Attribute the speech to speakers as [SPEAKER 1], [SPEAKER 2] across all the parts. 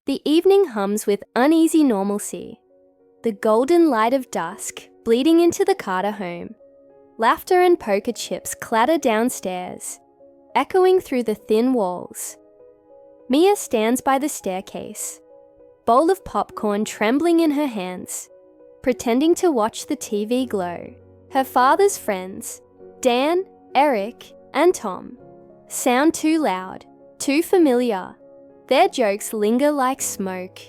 [SPEAKER 1] The evening hums with uneasy normalcy. The golden light of dusk bleeding into the Carter home. Laughter and poker chips clatter downstairs, echoing through the thin walls. Mia stands by the staircase, bowl of popcorn trembling in her hands, pretending to watch the TV glow. Her father's friends, Dan, Eric, and Tom, sound too loud, too familiar. Their jokes linger like smoke.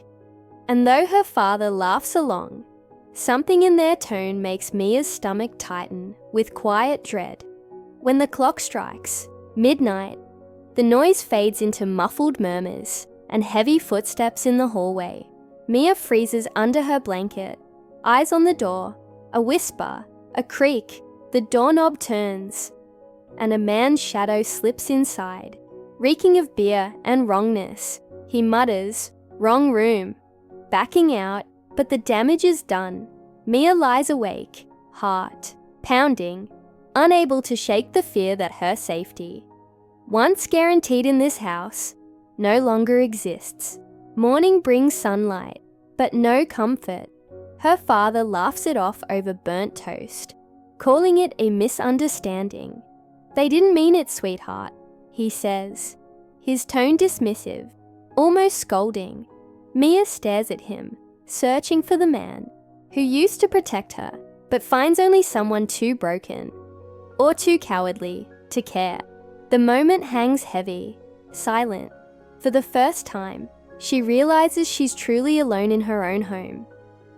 [SPEAKER 1] And though her father laughs along, something in their tone makes Mia's stomach tighten with quiet dread. When the clock strikes midnight, the noise fades into muffled murmurs and heavy footsteps in the hallway. Mia freezes under her blanket, eyes on the door, a whisper, a creak, the doorknob turns, and a man's shadow slips inside. Reeking of beer and wrongness, he mutters, "Wrong room." Backing out, but the damage is done. Mia lies awake, heart pounding, unable to shake the fear that her safety, once guaranteed in this house, no longer exists. Morning brings sunlight, but no comfort. Her father laughs it off over burnt toast, calling it a misunderstanding. "They didn't mean it, sweetheart," he says, his tone dismissive, almost scolding. Mia stares at him, searching for the man who used to protect her, but finds only someone too broken or too cowardly to care. The moment hangs heavy, silent. For the first time, she realizes she's truly alone in her own home,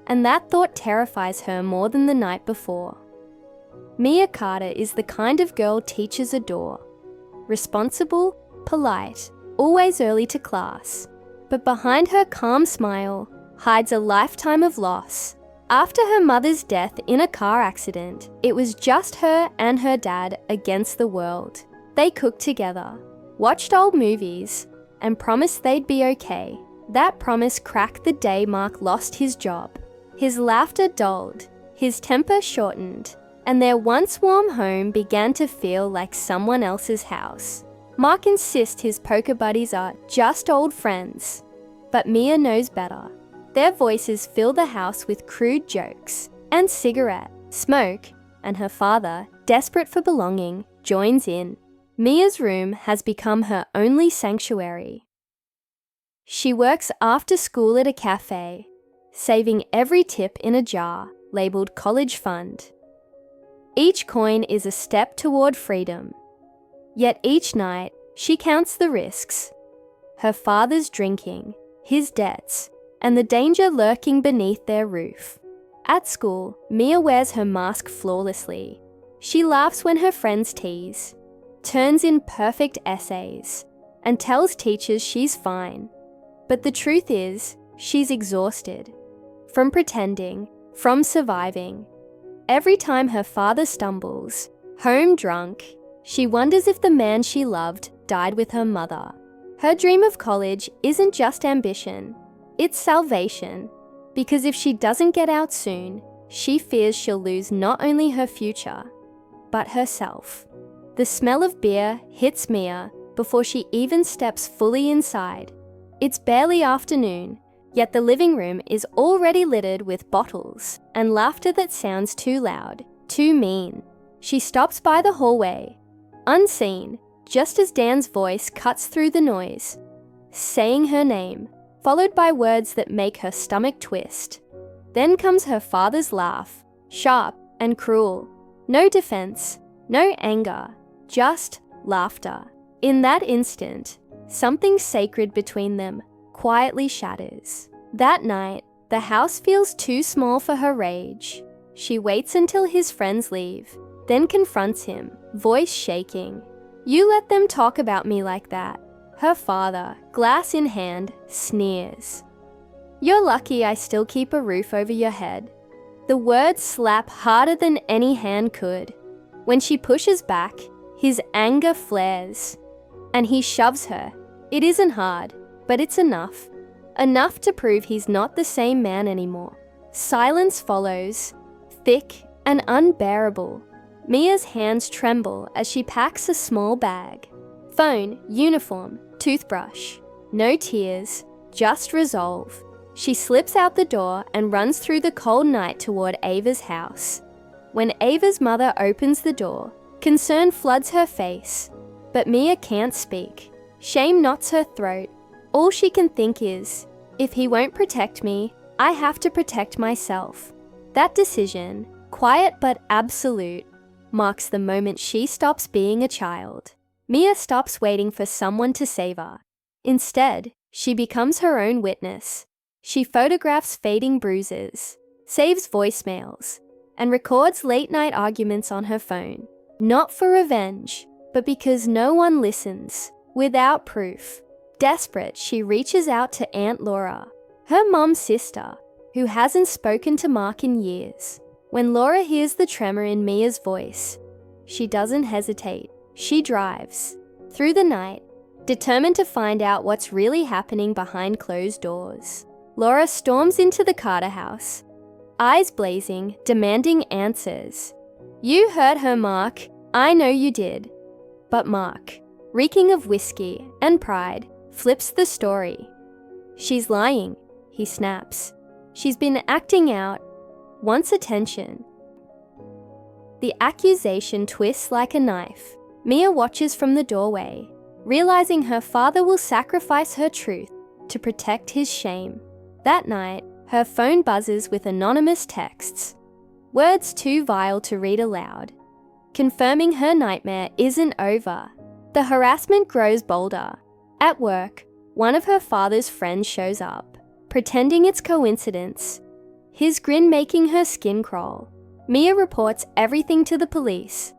[SPEAKER 1] and that thought terrifies her more than the night before. Mia Carter is the kind of girl teachers adore. Responsible, polite, always early to class. But behind her calm smile hides a lifetime of loss. After her mother's death in a car accident, it was just her and her dad against the world. They cooked together, watched old movies, and promised they'd be okay. That promise cracked the day Mark lost his job. His laughter dulled, his temper shortened, and their once warm home began to feel like someone else's house. Mark insists his poker buddies are just old friends, but Mia knows better. Their voices fill the house with crude jokes and cigarette smoke, and her father, desperate for belonging, joins in. Mia's room has become her only sanctuary. She works after school at a cafe, saving every tip in a jar labeled college fund. Each coin is a step toward freedom. Yet each night, she counts the risks. Her father's drinking, his debts, and the danger lurking beneath their roof. At school, Mia wears her mask flawlessly. She laughs when her friends tease, turns in perfect essays, and tells teachers she's fine. But the truth is, she's exhausted. From pretending, from surviving. Every time her father stumbles, home drunk, she wonders if the man she loved died with her mother. Her dream of college isn't just ambition, it's salvation. Because if she doesn't get out soon, she fears she'll lose not only her future, but herself. The smell of beer hits Mia before she even steps fully inside. It's barely afternoon, yet the living room is already littered with bottles and laughter that sounds too loud, too mean. She stops by the hallway, unseen, just as Dan's voice cuts through the noise, saying her name, followed by words that make her stomach twist. Then comes her father's laugh, sharp and cruel. No defense, no anger, just laughter. In that instant, something sacred between them quietly shatters. That night, the house feels too small for her rage. She waits until his friends leave, then confronts him, voice shaking. "You let them talk about me like that." Her father, glass in hand, sneers. "You're lucky I still keep a roof over your head." The words slap harder than any hand could. When she pushes back, his anger flares, and he shoves her. It isn't hard, but it's enough. Enough to prove he's not the same man anymore. Silence follows, thick and unbearable. Mia's hands tremble as she packs a small bag. Phone, uniform, toothbrush. No tears, just resolve. She slips out the door and runs through the cold night toward Ava's house. When Ava's mother opens the door, concern floods her face, but Mia can't speak. Shame knots her throat. All she can think is, if he won't protect me, I have to protect myself. That decision, quiet but absolute, marks the moment she stops being a child. Mia stops waiting for someone to save her. Instead, she becomes her own witness. She photographs fading bruises, saves voicemails, and records late-night arguments on her phone. Not for revenge, but because no one listens, without proof. Desperate, she reaches out to Aunt Laura, her mom's sister, who hasn't spoken to Mark in years. When Laura hears the tremor in Mia's voice, she doesn't hesitate. She drives through the night, determined to find out what's really happening behind closed doors. Laura storms into the Carter house, eyes blazing, demanding answers. You hurt her, Mark. I know you did. But Mark, reeking of whiskey and pride, flips the story. She's lying, he snaps. She's been acting out, wants attention. The accusation twists like a knife. Mia watches from the doorway, realizing her father will sacrifice her truth to protect his shame. That night, her phone buzzes with anonymous texts, words too vile to read aloud, confirming her nightmare isn't over. The harassment grows bolder. At work, one of her father's friends shows up, pretending it's coincidence, his grin making her skin crawl. Mia reports everything to the police,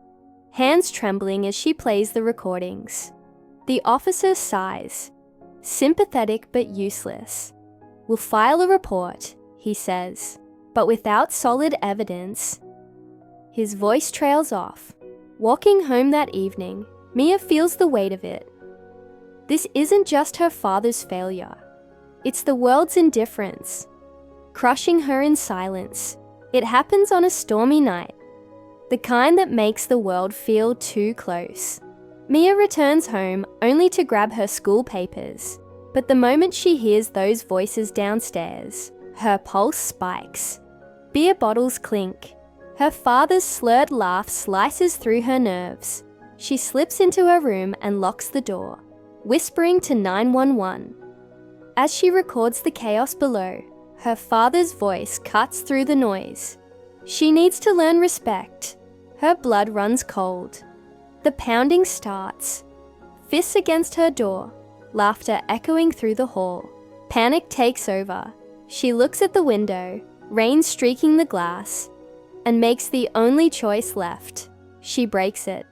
[SPEAKER 1] hands trembling as she plays the recordings. The officer sighs, sympathetic but useless. We'll file a report, he says, but without solid evidence. His voice trails off. Walking home that evening, Mia feels the weight of it. This isn't just her father's failure. It's the world's indifference, crushing her in silence. It happens on a stormy night, the kind that makes the world feel too close. Mia returns home only to grab her school papers. But the moment she hears those voices downstairs, her pulse spikes. Beer bottles clink. Her father's slurred laugh slices through her nerves. She slips into her room and locks the door, whispering to 911. As she records the chaos below, her father's voice cuts through the noise. She needs to learn respect. Her blood runs cold. The pounding starts. Fists against her door. Laughter echoing through the hall. Panic takes over. She looks at the window, rain streaking the glass, and makes the only choice left. She breaks it.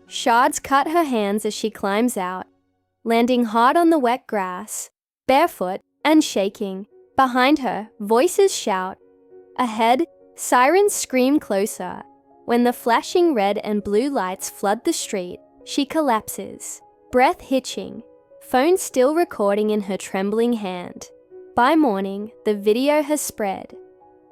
[SPEAKER 1] Shards cut her hands as she climbs out, landing hard on the wet grass, barefoot and shaking. Behind her, voices shout. Ahead, sirens scream closer. When the flashing red and blue lights flood the street, she collapses, breath hitching, phone still recording in her trembling hand. By morning, the video has spread,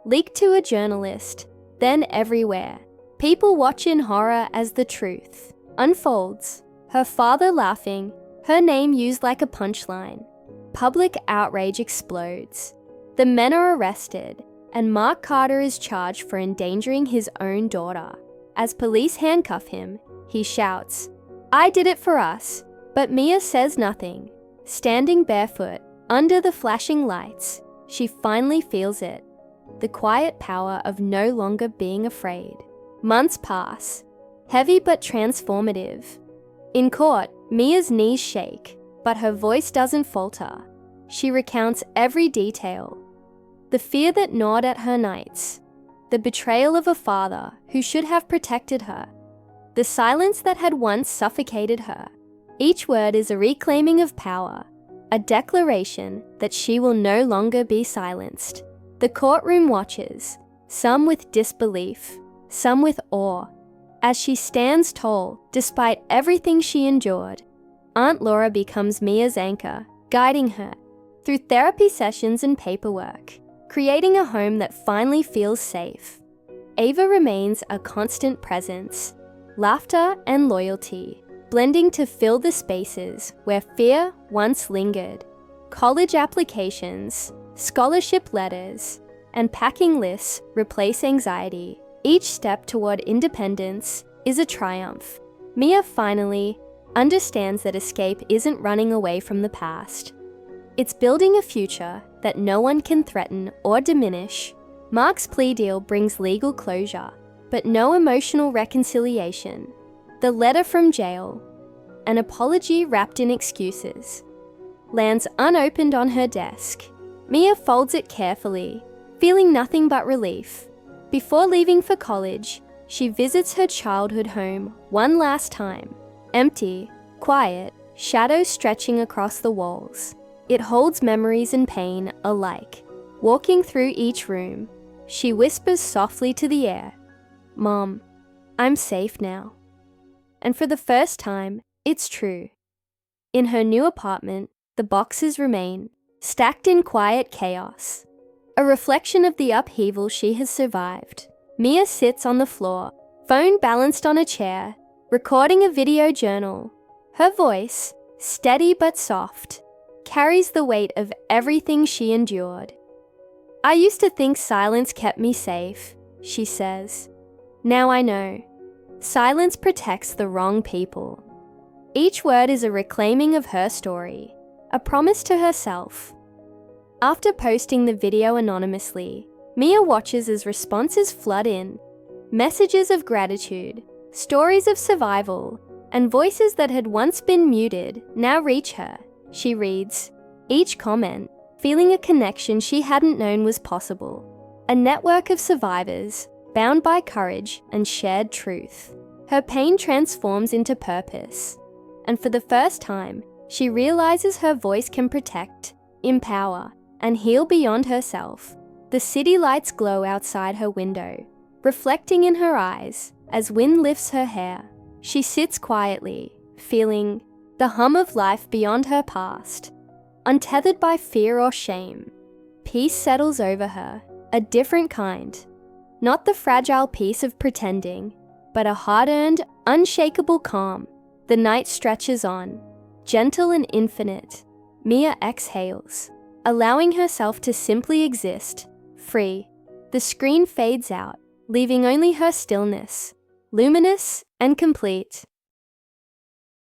[SPEAKER 1] leaked to a journalist, then everywhere. People watch in horror as the truth unfolds. Her father laughing, her name used like a punchline. Public outrage explodes. The men are arrested, and Mark Carter is charged for endangering his own daughter. As police handcuff him, he shouts, "I did it for us." But Mia says nothing. Standing barefoot, under the flashing lights, she finally feels it. The quiet power of no longer being afraid. Months pass, heavy but transformative. In court, Mia's knees shake, but her voice doesn't falter. She recounts every detail. The fear that gnawed at her nights, the betrayal of a father who should have protected her, the silence that had once suffocated her. Each word is a reclaiming of power, a declaration that she will no longer be silenced. The courtroom watches, some with disbelief, some with awe, as she stands tall despite everything she endured. Aunt Laura becomes Mia's anchor, guiding her through therapy sessions and paperwork, creating a home that finally feels safe. Ava remains a constant presence, laughter and loyalty, blending to fill the spaces where fear once lingered. College applications, scholarship letters, and packing lists replace anxiety. Each step toward independence is a triumph. Mia finally understands that escape isn't running away from the past. It's building a future that no one can threaten or diminish. Mark's plea deal brings legal closure, but no emotional reconciliation. The letter from jail, an apology wrapped in excuses, lands unopened on her desk. Mia folds it carefully, feeling nothing but relief. Before leaving for college, she visits her childhood home one last time. Empty, quiet, shadows stretching across the walls. It holds memories and pain alike. Walking through each room, she whispers softly to the air, "Mom, I'm safe now." And for the first time, it's true. In her new apartment, the boxes remain, stacked in quiet chaos, a reflection of the upheaval she has survived. Mia sits on the floor, phone balanced on a chair, recording a video journal. Her voice, steady but soft, carries the weight of everything she endured. "I used to think silence kept me safe," she says. "Now I know. Silence protects the wrong people." Each word is a reclaiming of her story, a promise to herself. After posting the video anonymously, Mia watches as responses flood in. Messages of gratitude, stories of survival, and voices that had once been muted now reach her. She reads each comment, feeling a connection she hadn't known was possible. A network of survivors, bound by courage and shared truth. Her pain transforms into purpose, and for the first time, she realizes her voice can protect, empower, and heal beyond herself. The city lights glow outside her window, reflecting in her eyes as wind lifts her hair. She sits quietly, feeling the hum of life beyond her past. Untethered by fear or shame, peace settles over her, a different kind. Not the fragile peace of pretending, but a hard-earned, unshakable calm. The night stretches on, gentle and infinite. Mia exhales, allowing herself to simply exist, free. The screen fades out, leaving only her stillness, luminous and complete.